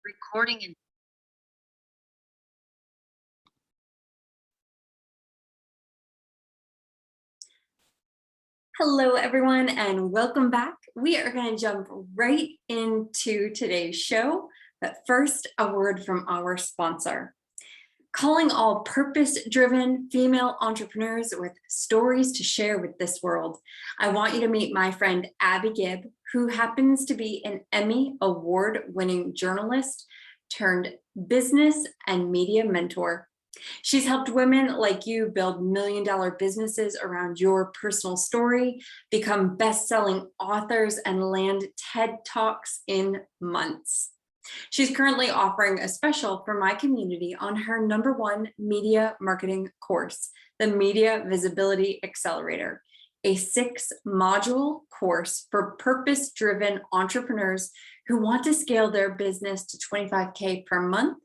Recording in Hello, everyone, and welcome back. We are going to jump right into today's show, but first, a word from our sponsor. Calling all purpose-driven female entrepreneurs with stories to share with this world. I want you to meet my friend Abby Gibb, who happens to be an Emmy award-winning journalist turned business and media mentor. She's helped women like you build million-dollar businesses around your personal story, become best-selling authors, and land TED Talks in months. She's currently offering a special for my community on her #1 media marketing course, the Media Visibility Accelerator, a 6-module course for purpose-driven entrepreneurs who want to scale their business to $25K per month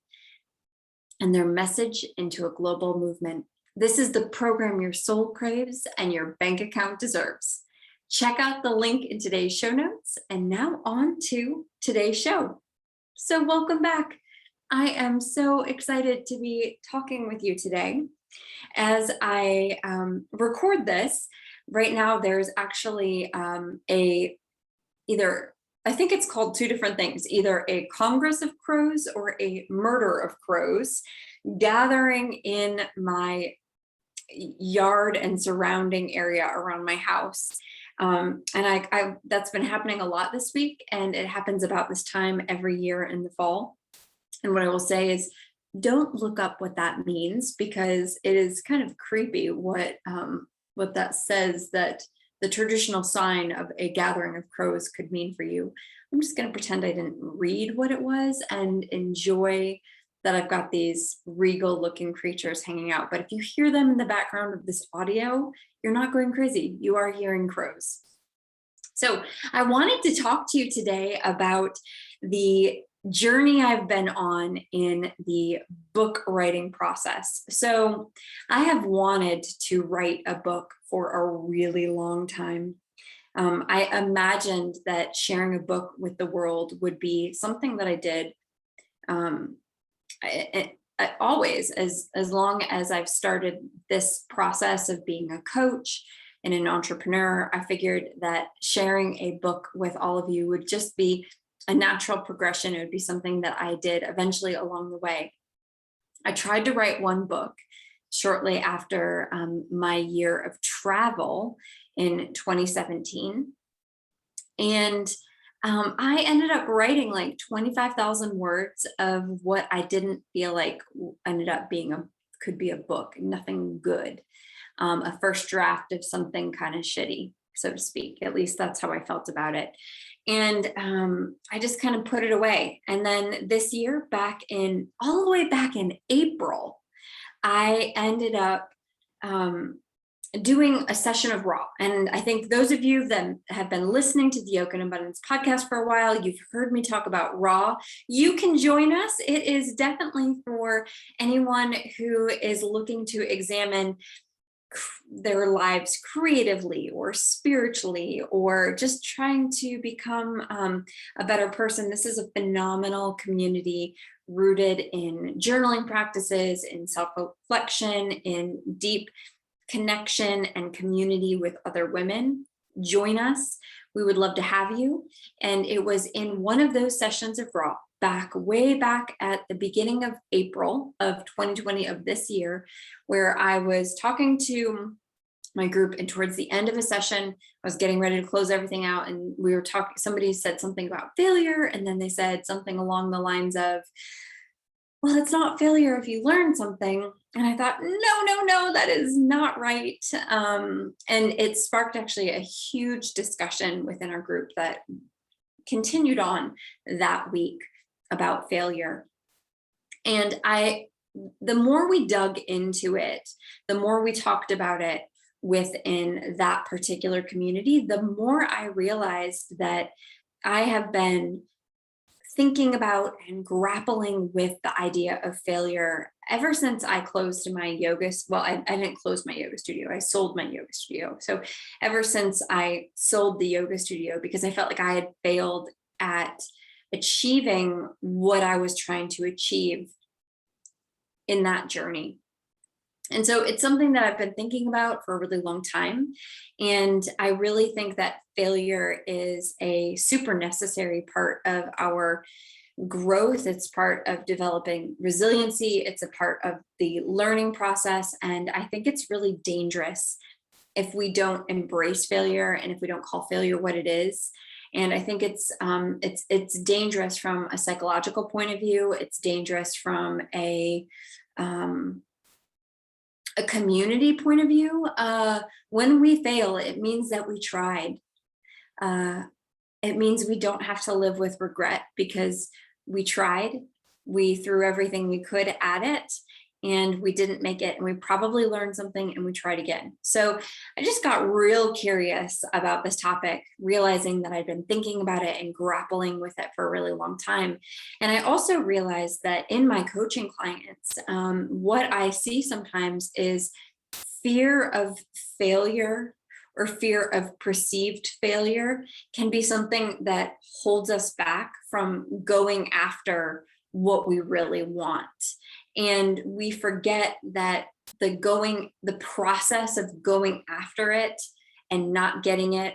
and their message into a global movement. This is the program your soul craves and your bank account deserves. Check out the link in today's show notes. And now on to today's show. So welcome back. I am so excited to be talking with you today. As I record this, right now there's actually I think it's called 2 different things, either a Congress of Crows or a Murder of Crows gathering in my yard and surrounding area around my house. And that's been happening a lot this week, and it happens about this time every year in the fall. And what I will say is, don't look up what that means, because it is kind of creepy what that says that the traditional sign of a gathering of crows could mean for you. I'm just going to pretend I didn't read what it was and enjoy that I've got these regal looking creatures hanging out. But if you hear them in the background of this audio, you're not going crazy. You are hearing crows. So I wanted to talk to you today about the journey I've been on in the book writing process. So I have wanted to write a book for a really long time. I imagined that sharing a book with the world would be something that I did always, as long as I've started this process of being a coach and an entrepreneur. I figured that sharing a book with all of you would just be a natural progression. It would be something that I did eventually along the way. I tried to write one book shortly after my year of travel in 2017. And I ended up writing like 25,000 words of what I didn't feel like ended up could be a book, nothing good. A first draft of something kind of shitty, so to speak. At least that's how I felt about it. And I just kind of put it away. And then this year, all the way back in April, I ended up doing a session of Raw. And I think those of you that have been listening to the Yoke and Abundance podcast for a while, you've heard me talk about Raw. You can join us. It is definitely for anyone who is looking to examine their lives creatively or spiritually, or just trying to become a better person. This is a phenomenal community rooted in journaling practices, in self-reflection, in deep connection and community with other women. Join us. We would love to have you. And it was in one of those sessions of Raw, way back at the beginning of April of 2020 of this year, where I was talking to my group, and towards the end of a session, I was getting ready to close everything out, and we were talking, somebody said something about failure, and then they said something along the lines of, well, it's not failure if you learn something. And I thought, no, that is not right. And it sparked actually a huge discussion within our group that continued on that week about failure. And the more we dug into it, the more we talked about it within that particular community, the more I realized that I have been thinking about and grappling with the idea of failure ever since I closed my yoga. Well, I didn't close my yoga studio. I sold my yoga studio. So ever since I sold the yoga studio, because I felt like I had failed at achieving what I was trying to achieve in that journey. And so it's something that I've been thinking about for a really long time. And I really think that failure is a super necessary part of our growth. It's part of developing resiliency. It's a part of the learning process. And I think it's really dangerous if we don't embrace failure and if we don't call failure what it is. And I think it's dangerous from a psychological point of view. It's dangerous from a community point of view. When we fail, it means that we tried. It means we don't have to live with regret because we tried, we threw everything we could at it, and we didn't make it, and we probably learned something and we tried again. So I just got real curious about this topic, realizing that I'd been thinking about it and grappling with it for a really long time. And I also realized that in my coaching clients, what I see sometimes is fear of failure or fear of perceived failure can be something that holds us back from going after what we really want. And we forget that the process of going after it and not getting it,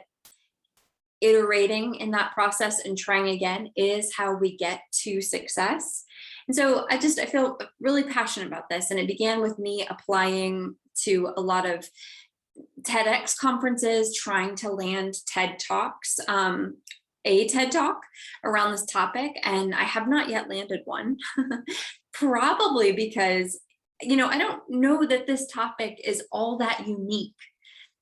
iterating in that process and trying again is how we get to success. And so I feel really passionate about this. And it began with me applying to a lot of TEDx conferences, trying to land TED Talks, a TED Talk around this topic. And I have not yet landed one, probably because, I don't know that this topic is all that unique.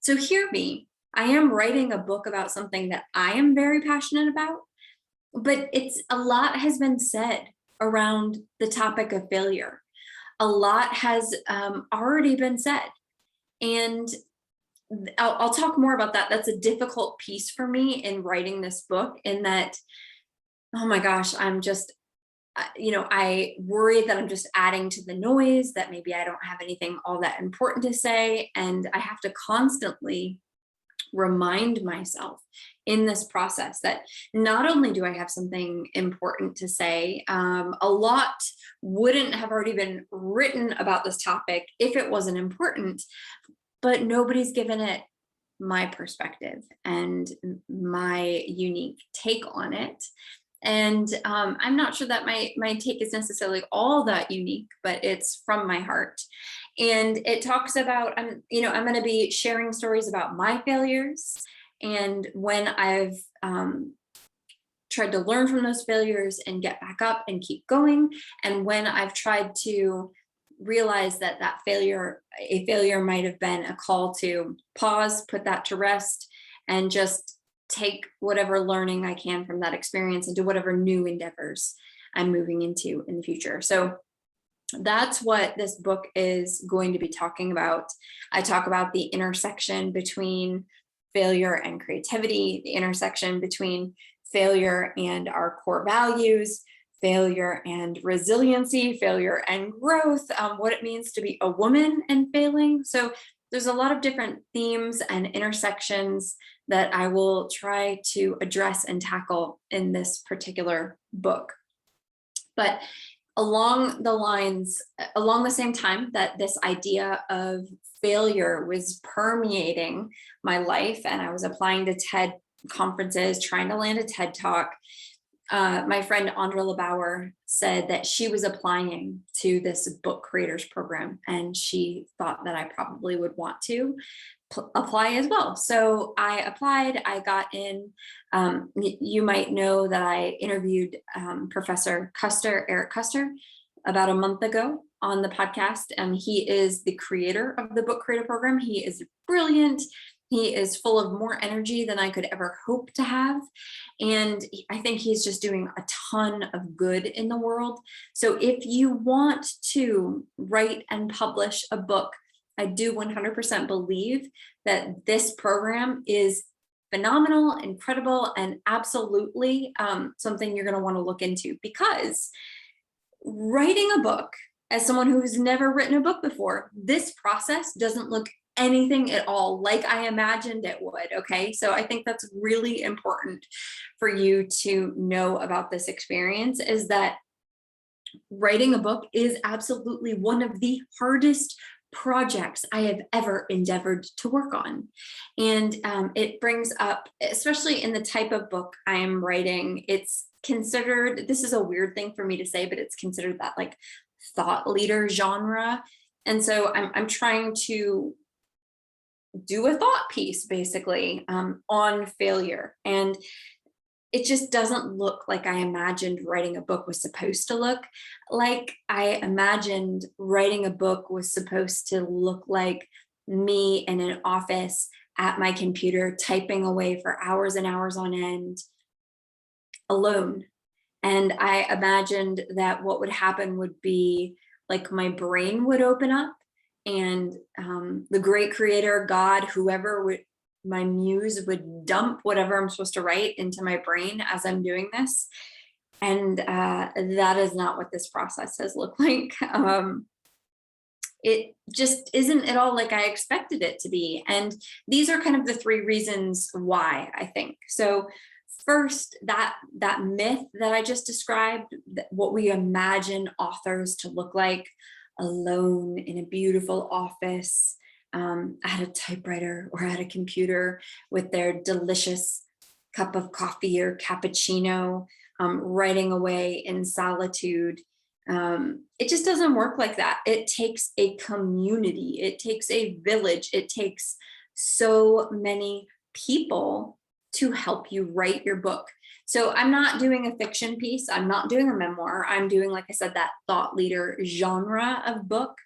So hear me, I am writing a book about something that I am very passionate about, but a lot has been said around the topic of failure. A lot has already been said. And I'll talk more about that. That's a difficult piece for me in writing this book, in that, oh my gosh, I worry that I'm just adding to the noise, that maybe I don't have anything all that important to say. And I have to constantly remind myself in this process that not only do I have something important to say, a lot wouldn't have already been written about this topic if it wasn't important, but nobody's given it my perspective and my unique take on it. And I'm not sure that my take is necessarily all that unique, but it's from my heart. And it talks about, I'm going to be sharing stories about my failures and when I've tried to learn from those failures and get back up and keep going. And when I've tried to realize that a failure might have been a call to pause, put that to rest, and just take whatever learning I can from that experience into whatever new endeavors I'm moving into in the future. So that's what this book is going to be talking about. I talk about the intersection between failure and creativity, the intersection between failure and our core values, failure and resiliency, failure and growth, what it means to be a woman and failing. So there's a lot of different themes and intersections that I will try to address and tackle in this particular book. But along the same time that this idea of failure was permeating my life and I was applying to TED conferences, trying to land a TED Talk, my friend Andra LeBauer said that she was applying to this book creators program and she thought that I probably would want to apply as well. So I applied, I got in. You might know that I interviewed Professor Eric Custer, about a month ago on the podcast. He is the creator of the book creator program. He is brilliant. He is full of more energy than I could ever hope to have. And I think he's just doing a ton of good in the world. So if you want to write and publish a book, I do 100% believe that this program is phenomenal, incredible, and absolutely something you're going to want to look into, because writing a book, as someone who's never written a book before, this process doesn't look anything at all like I imagined it would. Okay. So I think that's really important for you to know about this experience, is that writing a book is absolutely one of the hardest projects I have ever endeavored to work on. And it brings up, especially in the type of book I am writing, it's considered, this is a weird thing for me to say, but it's considered that like thought leader genre. And so I'm trying to do a thought piece basically on failure. And it just doesn't look like I imagined writing a book was supposed to look. Like I imagined writing a book was supposed to look like me in an office at my computer, typing away for hours and hours on end, alone. And I imagined that what would happen would be like my brain would open up, and the great creator, God, whoever would, my muse would dump whatever I'm supposed to write into my brain as I'm doing this. And that is not what this process has looked like. It just isn't at all like I expected it to be. And these are kind of the three reasons why, I think. So first, that myth that I just described, what we imagine authors to look like, alone in a beautiful office, at a typewriter or at a computer with their delicious cup of coffee or cappuccino, writing away in solitude. It just doesn't work like that. It takes a community, it takes a village, it takes so many people to help you write your book. So I'm not doing a fiction piece, I'm not doing a memoir, I'm doing, like I said, that thought leader genre of book.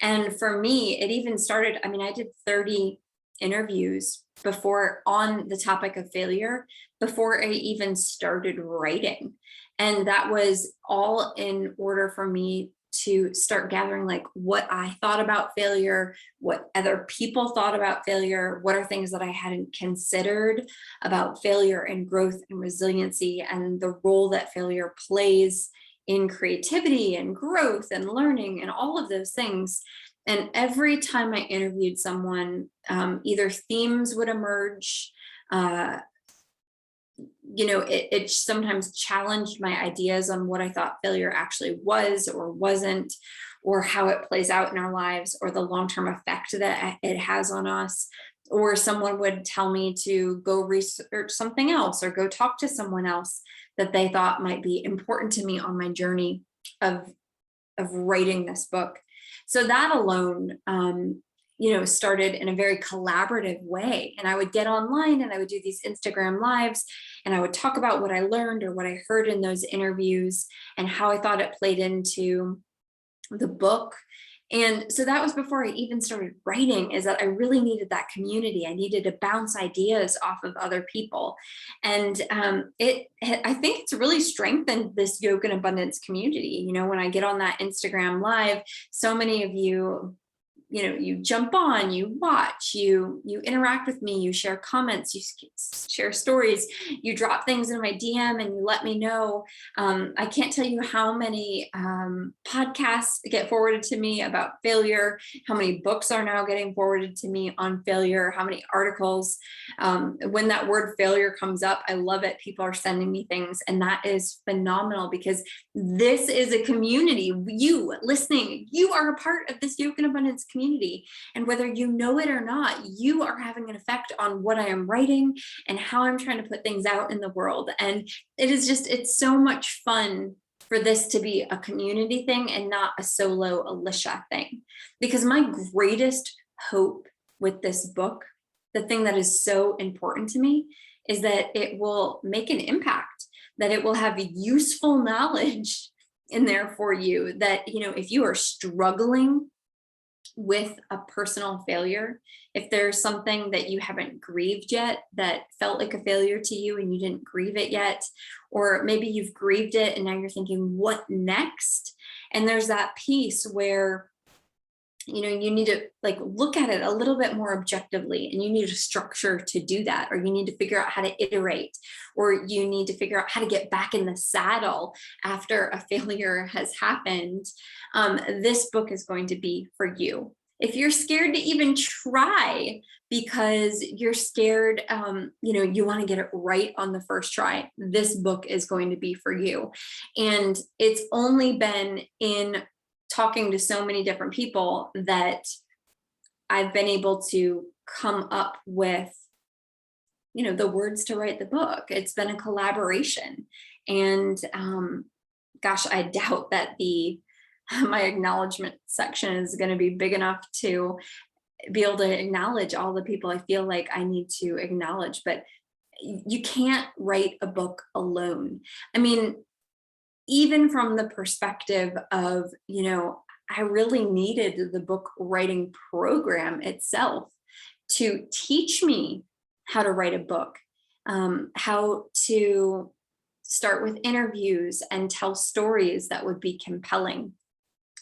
And for me, it even started, I mean, I did 30 interviews before on the topic of failure before I even started writing. And that was all in order for me to start gathering like what I thought about failure, what other people thought about failure, what are things that I hadn't considered about failure and growth and resiliency, and the role that failure plays in creativity and growth and learning and all of those things. And every time I interviewed someone, either themes would emerge, it sometimes challenged my ideas on what I thought failure actually was or wasn't, or how it plays out in our lives, or the long-term effect that it has on us. Or someone would tell me to go research something else or go talk to someone else that they thought might be important to me on my journey of writing this book. So that alone, started in a very collaborative way. And I would get online and I would do these Instagram lives and I would talk about what I learned or what I heard in those interviews and how I thought it played into the book. And so that was before I even started writing, is that I really needed that community. I needed to bounce ideas off of other people. And I think it's really strengthened this yoga and abundance community. When I get on that Instagram live, so many of you, you jump on, you watch, you interact with me, you share comments, you share stories, you drop things in my DM and you let me know. I can't tell you how many podcasts get forwarded to me about failure, how many books are now getting forwarded to me on failure, how many articles. When that word failure comes up, I love it. People are sending me things, and that is phenomenal because this is a community. You listening, you are a part of this yoga and abundance community. And whether you know it or not, you are having an effect on what I am writing and how I'm trying to put things out in the world. And it's so much fun for this to be a community thing and not a solo Alisha thing. Because my greatest hope with this book, the thing that is so important to me, is that it will make an impact, that it will have useful knowledge in there for you, that, if you are struggling with a personal failure, if there's something that you haven't grieved yet that felt like a failure to you and you didn't grieve it yet, or maybe you've grieved it and now you're thinking, what next? And there's that piece where you need to look at it a little bit more objectively, and you need a structure to do that, or you need to figure out how to iterate, or you need to figure out how to get back in the saddle after a failure has happened. This book is going to be for you. If you're scared to even try because you're scared, you want to get it right on the first try, this book is going to be for you. And it's only been in talking to so many different people that I've been able to come up with, the words to write the book. It's been a collaboration. And gosh, I doubt that my acknowledgement section is going to be big enough to be able to acknowledge all the people I feel like I need to acknowledge. But you can't write a book alone. I mean, even from the perspective of, I really needed the book writing program itself to teach me how to write a book, how to start with interviews and tell stories that would be compelling.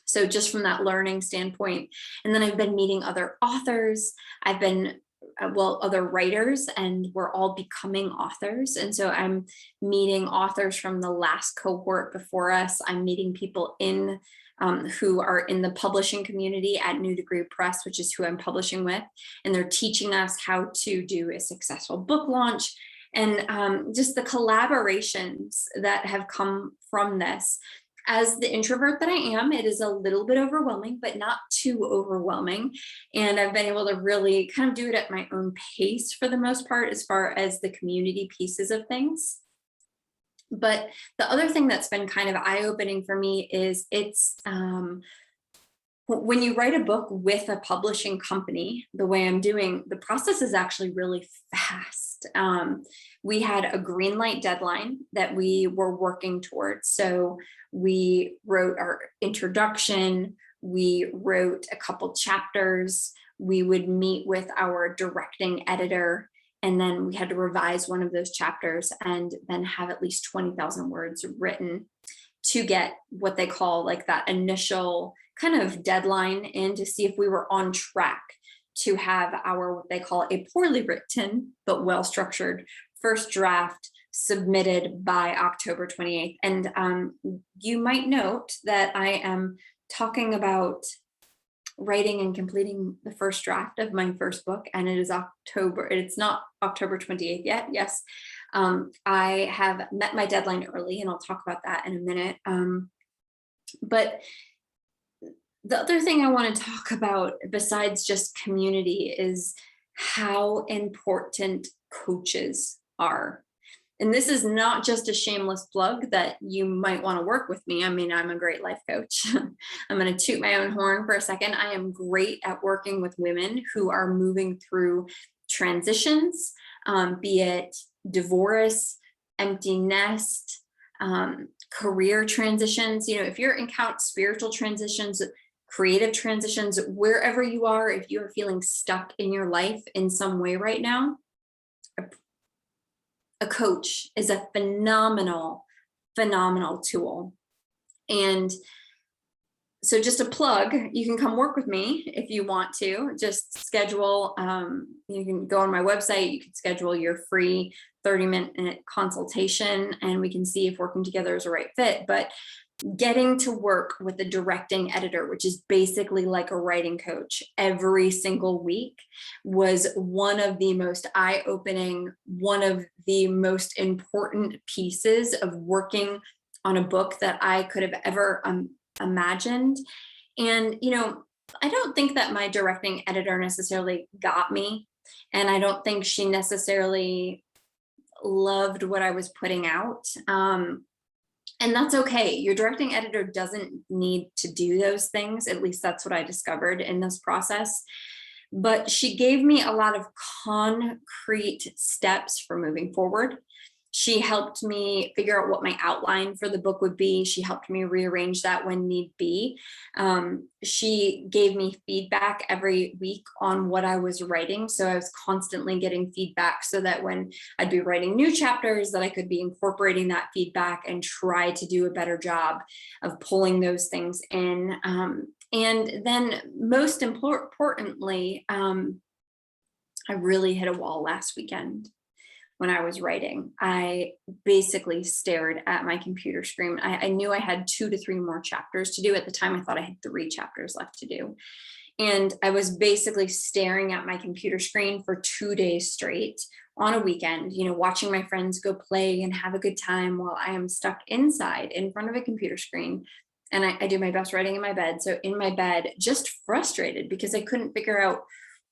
So just from that learning standpoint. And then I've been meeting other authors. I've been, other writers, and we're all becoming authors. And so I'm meeting authors from the last cohort before us. I'm meeting people who are in the publishing community at New Degree Press, which is who I'm publishing with. And they're teaching us how to do a successful book launch. And just the collaborations that have come from this. As the introvert that I am, it is a little bit overwhelming, but not too overwhelming. And I've been able to really kind of do it at my own pace for the most part, as far as the community pieces of things. But the other thing that's been kind of eye-opening for me is when you write a book with a publishing company, the way I'm doing, the process is actually really fast. We had a green light deadline that we were working towards. So we wrote our introduction, we wrote a couple chapters, we would meet with our directing editor, and then we had to revise one of those chapters and then have at least 20,000 words written to get what they call like that initial kind of deadline in, to see if we were on track to have our, what they call a poorly written but well-structured first draft submitted by October 28th. And you might note that I am talking about writing and completing the first draft of my first book, and it is October. It's not October 28th yet. Yes, I have met my deadline early, and I'll talk about that in a minute. But the other thing I want to talk about, besides just community, is how important coaches are. And this is not just a shameless plug that you might want to work with me. I mean, I'm a great life coach. I'm going to toot my own horn for a second. I am great at working with women who are moving through transitions, be it divorce, empty nest, career transitions. If you're encountering spiritual transitions, creative transitions, wherever you are, if you are feeling stuck in your life in some way right now, a coach is a phenomenal tool. And so just a plug, you can come work with me if you want to. Just schedule, you can go on my website, you can schedule your free 30-minute consultation, and we can see if working together is a right fit. But getting to work with a directing editor, which is basically like a writing coach, every single week was one of the most eye-opening, one of the most important pieces of working on a book that I could have ever imagined. And, I don't think that my directing editor necessarily got me, and I don't think she necessarily loved what I was putting out. And that's okay. Your directing editor doesn't need to do those things. At least that's what I discovered in this process. But she gave me a lot of concrete steps for moving forward. She helped me figure out what my outline for the book would be. She helped me rearrange that when need be. She gave me feedback every week on what I was writing. So I was constantly getting feedback, so that when I'd be writing new chapters, that I could be incorporating that feedback and try to do a better job of pulling those things in. And then most importantly, I really hit a wall last weekend. When I was writing, I basically stared at my computer screen. I knew I had 2 to 3 more chapters to do. At the time, I thought I had 3 chapters left to do. And I was basically staring at my computer screen for 2 days straight on a weekend, watching my friends go play and have a good time while I am stuck inside in front of a computer screen. And I do my best writing in my bed. So in my bed, just frustrated because I couldn't figure out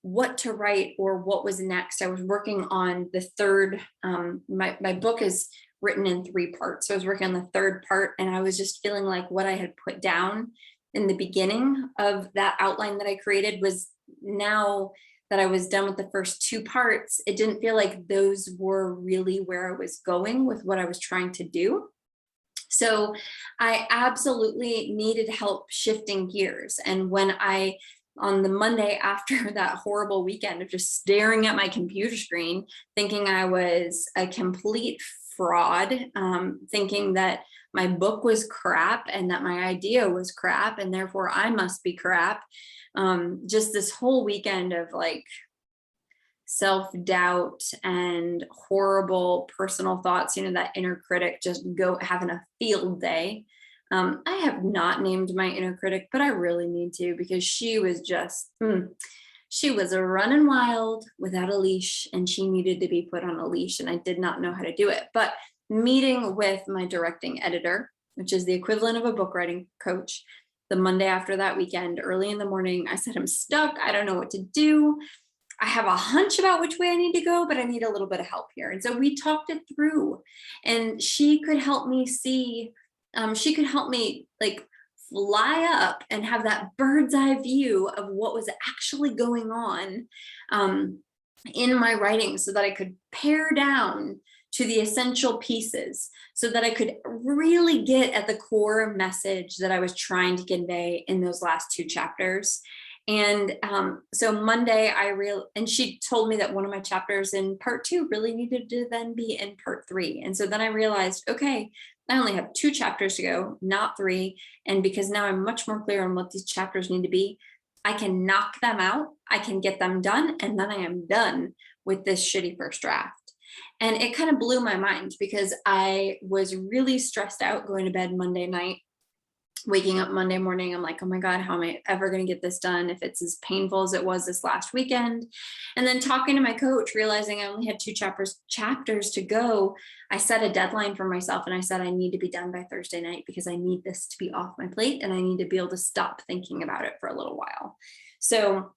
what to write or what was next. I was working on the third, my book is written in 3 parts. So I was working on the third part, and I was just feeling like what I had put down in the beginning of that outline that I created was, now that I was done with the first 2 parts, it didn't feel like those were really where I was going with what I was trying to do. So I absolutely needed help shifting gears. And when on the Monday after that horrible weekend of just staring at my computer screen, thinking I was a complete fraud, thinking that my book was crap and that my idea was crap and therefore I must be crap. Just this whole weekend of like self-doubt and horrible personal thoughts, that inner critic just having a field day. I have not named my inner critic, but I really need to, because she was just, she was running wild without a leash, and she needed to be put on a leash, and I did not know how to do it. But meeting with my directing editor, which is the equivalent of a book writing coach, the Monday after that weekend, early in the morning, I said, I'm stuck. I don't know what to do. I have a hunch about which way I need to go, but I need a little bit of help here. And so we talked it through, and she could help me see, she could help me like fly up and have that bird's eye view of what was actually going on in my writing, so that I could pare down to the essential pieces, so that I could really get at the core message that I was trying to convey in those last 2 chapters. And so Monday, and she told me that one of my chapters in part 2 really needed to then be in part 3. And so then I realized, okay, I only have 2 chapters to go, not 3. And because now I'm much more clear on what these chapters need to be, I can knock them out, I can get them done, and then I am done with this shitty first draft. And it kind of blew my mind, because I was really stressed out going to bed Monday night. Waking up Monday morning, I'm like, oh my God, how am I ever going to get this done if it's as painful as it was this last weekend? And then talking to my coach, realizing I only had 2 chapters to go, I set a deadline for myself, and I said, I need to be done by Thursday night, because I need this to be off my plate, and I need to be able to stop thinking about it for a little while. So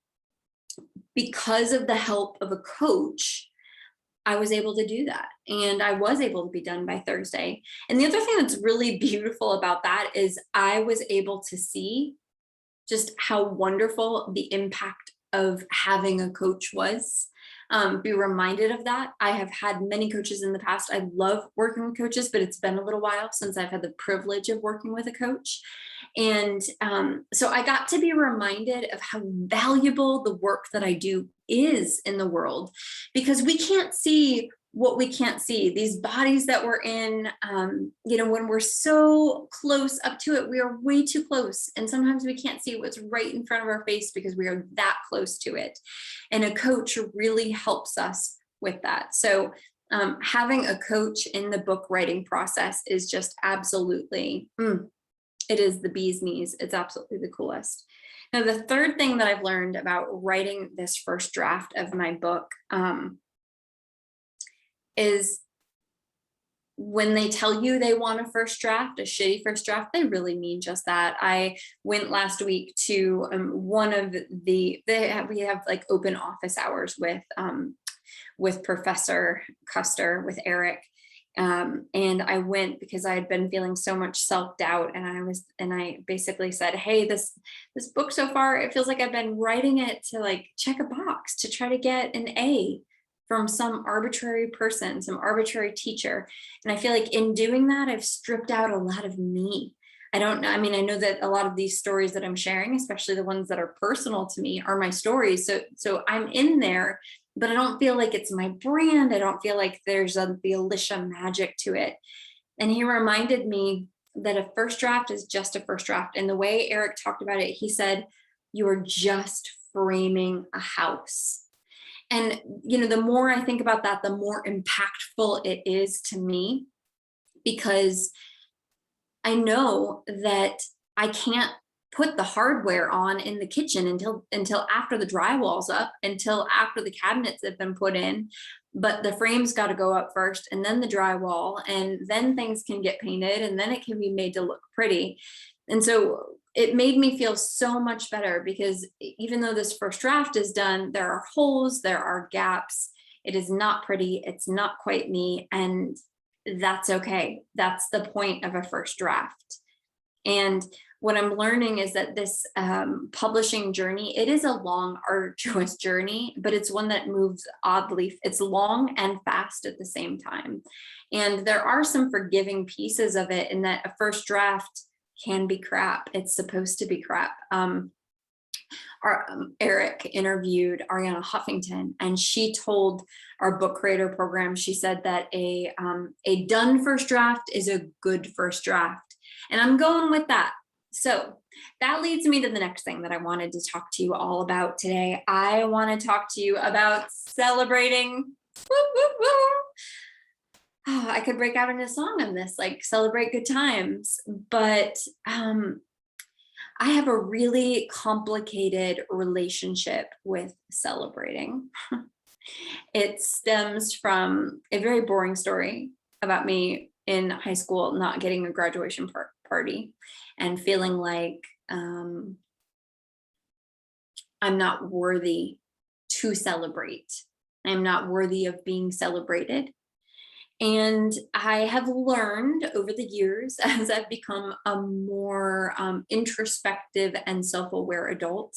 because of the help of a coach, I was able to do that, and I was able to be done by Thursday. And the other thing that's really beautiful about that is I was able to see just how wonderful the impact of having a coach was. Be reminded of that. I have had many coaches in the past. I love working with coaches, but it's been a little while since I've had the privilege of working with a coach. And so I got to be reminded of how valuable the work that I do is in the world, because we can't see what we can't see. These bodies that we're in, when we're so close up to it, we are way too close. And sometimes we can't see what's right in front of our face because we are that close to it. And a coach really helps us with that. So having a coach in the book writing process is just absolutely, it is the bee's knees. It's absolutely the coolest. Now, the third thing that I've learned about writing this first draft of my book is when they tell you they want a first draft, a shitty first draft, they really mean just that. I went last week to one of we have like open office hours with Professor Custer, with Eric. And I went because I had been feeling so much self-doubt, and I basically said, hey, this book so far, it feels like I've been writing it to like check a box to try to get an A from some arbitrary person, some arbitrary teacher. And I feel like in doing that, I've stripped out a lot of me. I don't know. I mean, I know that a lot of these stories that I'm sharing, especially the ones that are personal to me, are my stories. So I'm in there, but I don't feel like it's my brand. I don't feel like there's the Alisha magic to it. And he reminded me that a first draft is just a first draft. And the way Eric talked about it, he said, you're just framing a house. And, the more I think about that, the more impactful it is to me, because I know that I can't put the hardware on in the kitchen until after the drywall's up, until after the cabinets have been put in. But the frame's got to go up first, and then the drywall, and then things can get painted, and then it can be made to look pretty. And so it made me feel so much better, because even though this first draft is done, there are holes, there are gaps. It is not pretty. It's not quite me. And that's okay. That's the point of a first draft. And what I'm learning is that this publishing journey, it is a long, arduous journey, but it's one that moves oddly. It's long and fast at the same time. And there are some forgiving pieces of it, in that a first draft can be crap. It's supposed to be crap. Eric interviewed Ariana Huffington, and she told our book creator program, she said that a done first draft is a good first draft. And I'm going with that. So that leads me to the next thing that I wanted to talk to you all about today. I want to talk to you about celebrating. Woo, woo, woo. Oh, I could break out into a song on this, like celebrate good times, but I have a really complicated relationship with celebrating. It stems from a very boring story about me in high school not getting a graduation party and feeling like I'm not worthy to celebrate. I'm not worthy of being celebrated. And I have learned over the years, as I've become a more introspective and self-aware adult,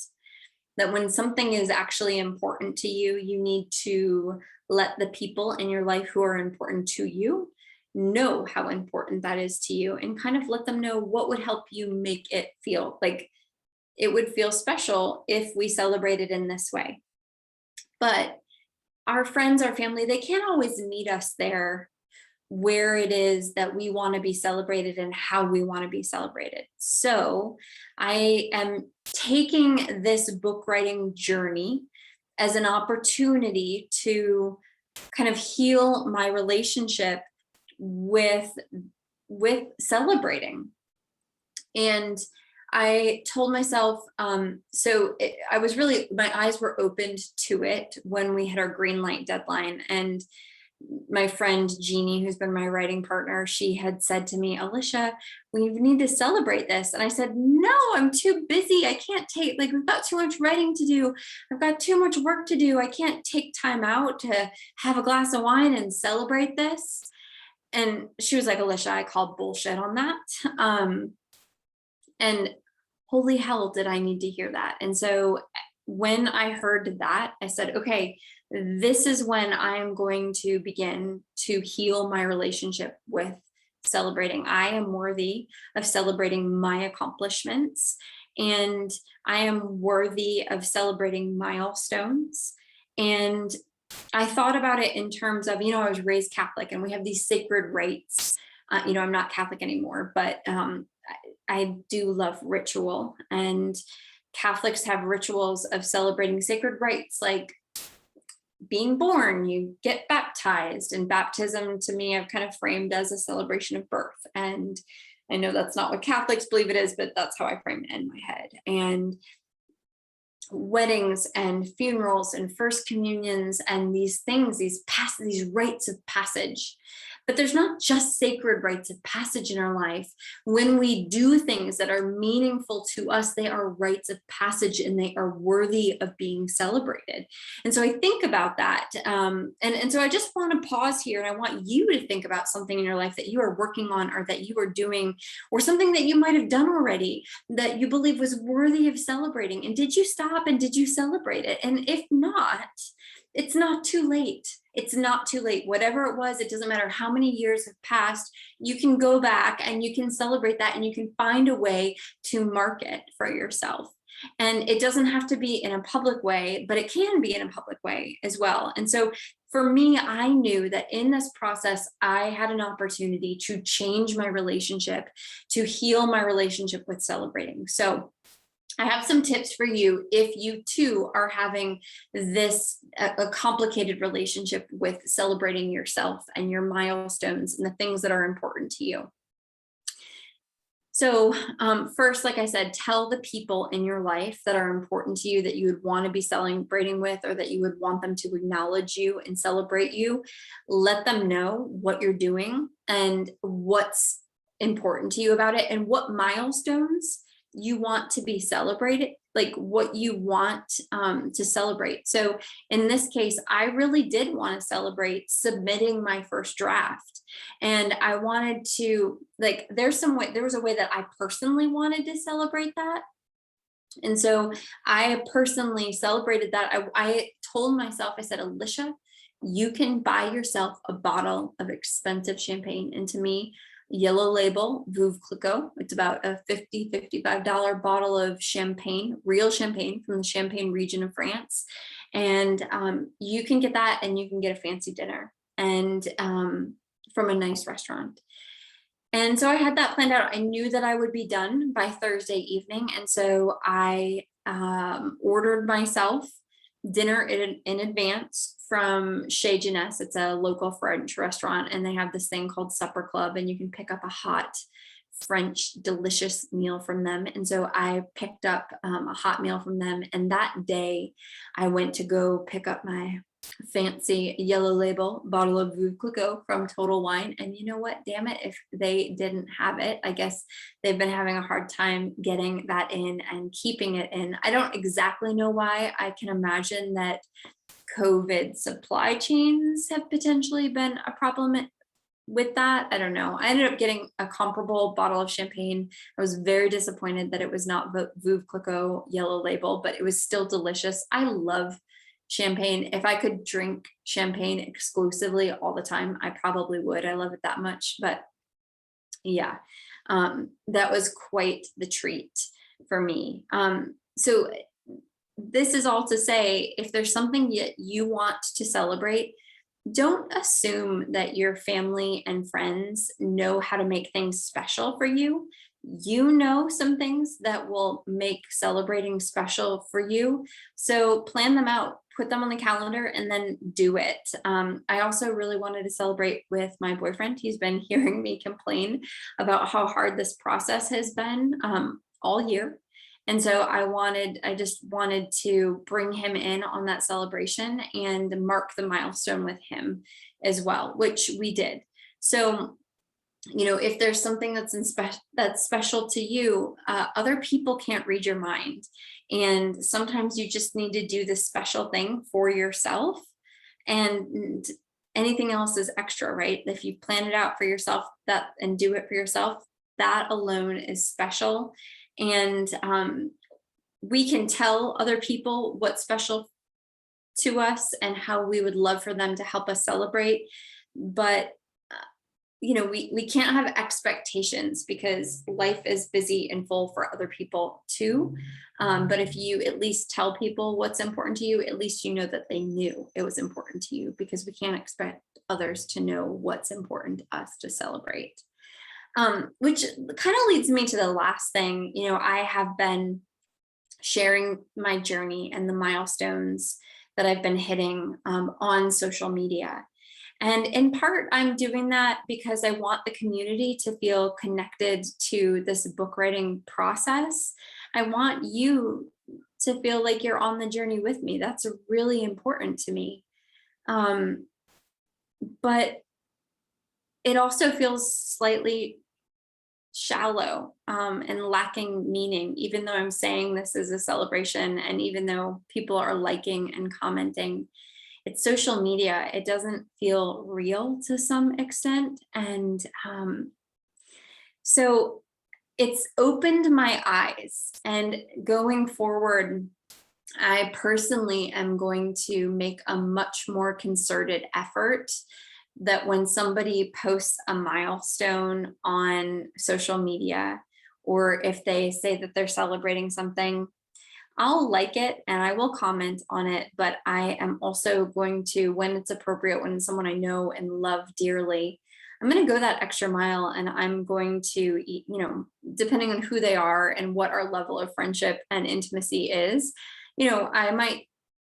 that when something is actually important to you, you need to let the people in your life who are important to you know how important that is to you, and kind of let them know what would help you make it feel like it would feel special if we celebrated in this way. But our friends, our family, they can't always meet us there where it is that we want to be celebrated and how we want to be celebrated. So I am taking this book writing journey as an opportunity to kind of heal my relationship with celebrating. And I told myself, I was really, my eyes were opened to it when we had our green light deadline. And my friend Jeannie, who's been my writing partner, she had said to me, Alisha, we need to celebrate this. And I said, no, I'm too busy. I can't take, like, we've got too much writing to do. I've got too much work to do. I can't take time out to have a glass of wine and celebrate this. And she was like, Alisha, I call bullshit on that. And holy hell, did I need to hear that. And so when I heard that, I said, okay, this is when I'm going to begin to heal my relationship with celebrating. I am worthy of celebrating my accomplishments, and I am worthy of celebrating milestones. And I thought about it in terms of, I was raised Catholic, and we have these sacred rites. I'm not Catholic anymore, but I do love ritual, and Catholics have rituals of celebrating sacred rites, like being born, you get baptized, and baptism to me I've kind of framed as a celebration of birth. And I know that's not what Catholics believe it is, but that's how I frame it in my head. And weddings and funerals and first communions and these things, these rites of passage. But there's not just sacred rites of passage in our life. When we do things that are meaningful to us, they are rites of passage, and they are worthy of being celebrated. And so I think about that. And so I just want to pause here, and I want you to think about something in your life that you are working on, or that you are doing, or something that you might have done already that you believe was worthy of celebrating. And did you stop and did you celebrate it? And if not, it's not too late. It's not too late. Whatever it was, it doesn't matter how many years have passed, you can go back and you can celebrate that, and you can find a way to mark it for yourself. And it doesn't have to be in a public way, but it can be in a public way as well. And so for me, I knew that in this process, I had an opportunity to change my relationship, to heal my relationship with celebrating. So I have some tips for you if you too are having this a complicated relationship with celebrating yourself and your milestones and the things that are important to you. So first, like I said, tell the people in your life that are important to you that you would want to be celebrating with, or that you would want them to acknowledge you and celebrate you. Let them know what you're doing and what's important to you about it, and what milestones you want to be celebrated, like what you want to celebrate. So in this case, I really did want to celebrate submitting my first draft. And I wanted to, like, there was a way that I personally wanted to celebrate that. And so I personally celebrated that. I told myself, I said, Alisha, you can buy yourself a bottle of expensive champagne. And to me, Yellow Label, Veuve Clicquot, it's about a $55 bottle of champagne, real champagne from the Champagne region of France. And you can get that, and you can get a fancy dinner and from a nice restaurant. And so I had that planned out. I knew that I would be done by Thursday evening. And so I ordered myself dinner in advance from Chez Jeunesse. It's a local French restaurant, and they have this thing called Supper Club, and you can pick up a hot French delicious meal from them. And so I picked up a hot meal from them. And that day I went to go pick up my fancy Yellow Label bottle of Veuve Clicquot from Total Wine. And you know what, damn it, if they didn't have it, I guess they've been having a hard time getting that in and keeping it in. I don't exactly know why. I can imagine that COVID supply chains have potentially been a problem with that. I don't know. I ended up getting a comparable bottle of champagne. I was very disappointed that it was not Veuve Clicquot Yellow Label, but it was still delicious. I love champagne. If I could drink champagne exclusively all the time, I probably would. I love it that much. But yeah, that was quite the treat for me. So this is all to say, if there's something you want to celebrate, don't assume that your family and friends know how to make things special for you. You know some things that will make celebrating special for you. So plan them out, put them on the calendar, and then do it. I also really wanted to celebrate with my boyfriend. He's been hearing me complain about how hard this process has been all year. And so I just wanted to bring him in on that celebration and mark the milestone with him as well, which we did. So, you know, if there's something that's special to you, other people can't read your mind. And sometimes you just need to do this special thing for yourself, and anything else is extra, right? If you plan it out for yourself and do it for yourself, that alone is special. And we can tell other people what's special to us and how we would love for them to help us celebrate. But, you know, we can't have expectations, because life is busy and full for other people too. But if you at least tell people what's important to you, at least you know that they knew it was important to you, because we can't expect others to know what's important to us to celebrate. Which kind of leads me to the last thing. You know, I have been sharing my journey and the milestones that I've been hitting on social media. And in part, I'm doing that because I want the community to feel connected to this book writing process. I want you to feel like you're on the journey with me. That's really important to me. But it also feels slightly shallow and lacking meaning, even though I'm saying this is a celebration, and even though people are liking and commenting. It's social media. It doesn't feel real to some extent. And so it's opened my eyes. And going forward, I personally am going to make a much more concerted effort that when somebody posts a milestone on social media, or if they say that they're celebrating something, I'll like it and I will comment on it. But I am also going to, when it's appropriate, when it's someone I know and love dearly, I'm going to go that extra mile, and I'm going to, you know, depending on who they are and what our level of friendship and intimacy is, you know, I might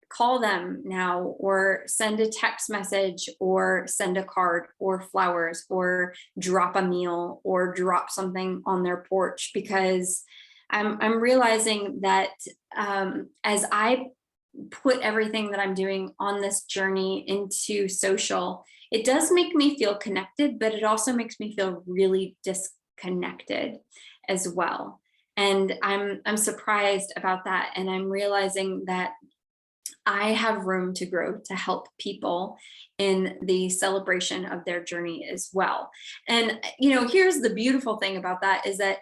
call them now, or send a text message, or send a card, or flowers, or drop a meal, or drop something on their porch, because I'm realizing that as I put everything that I'm doing on this journey into social, it does make me feel connected, but it also makes me feel really disconnected as well. And I'm surprised about that. And I'm realizing that I have room to grow to help people in the celebration of their journey as well. And, here's the beautiful thing about that, is that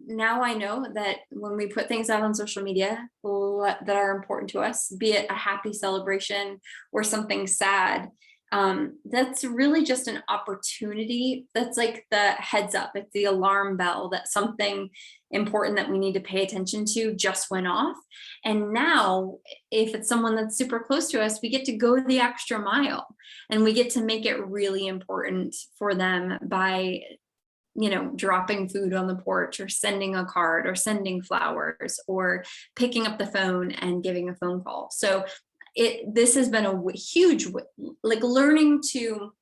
now I know that when we put things out on social media that are important to us, be it a happy celebration or something sad, that's really just an opportunity. That's like the heads up. It's the alarm bell that something important that we need to pay attention to just went off. And now, if it's someone that's super close to us, we get to go the extra mile, and we get to make it really important for them by dropping food on the porch, or sending a card, or sending flowers, or picking up the phone and giving a phone call. So this has been a huge, like, learning to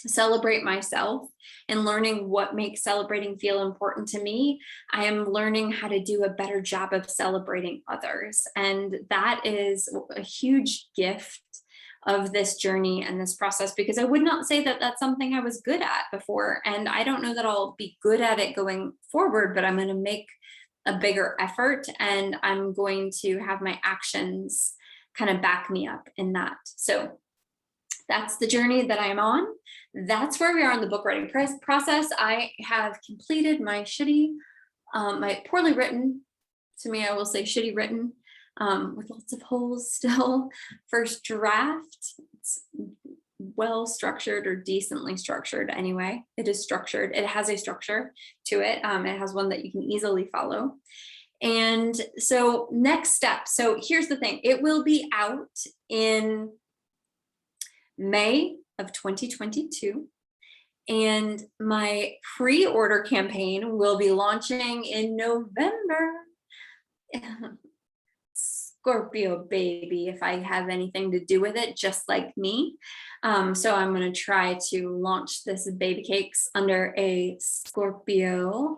celebrate myself and learning what makes celebrating feel important to me. I am learning how to do a better job of celebrating others. And that is a huge gift of this journey and this process, because I would not say that that's something I was good at before. And I don't know that I'll be good at it going forward, but I'm going to make a bigger effort, and I'm going to have my actions kind of back me up in that. So that's the journey that I'm on. That's where we are in the book writing process. I have completed my my poorly written, to me, I will say shitty written, with lots of holes still, first draft. It's well structured, or decently structured anyway. It is structured. It has a structure to it. It has one that you can easily follow. And so next step. So here's the thing. It will be out in May of 2022. And my pre-order campaign will be launching in November. Scorpio baby, if I have anything to do with it, just like me. So I'm going to try to launch this baby cakes under a Scorpio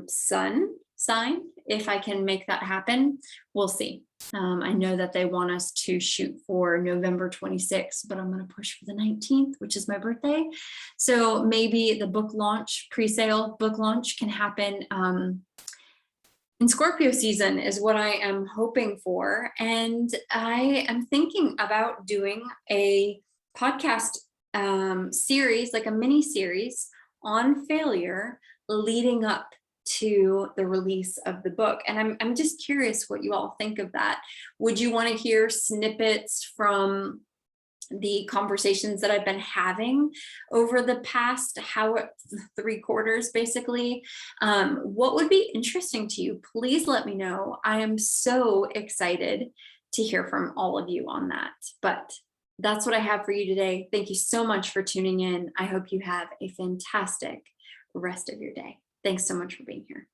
sun sign. If I can make that happen, we'll see. I know that they want us to shoot for November 26th, but I'm going to push for the 19th, which is my birthday. So maybe the book launch, pre-sale book launch, can happen in Scorpio season, is what I am hoping for. And I am thinking about doing a podcast series, like a mini series on failure, leading up to the release of the book. And I'm just curious what you all think of that. Would you want to hear snippets from the conversations that I've been having over the past 3 quarters, basically? What would be interesting to you? Please let me know. I am so excited to hear from all of you on that. But that's what I have for you today. Thank you so much for tuning in. I hope you have a fantastic rest of your day. Thanks so much for being here.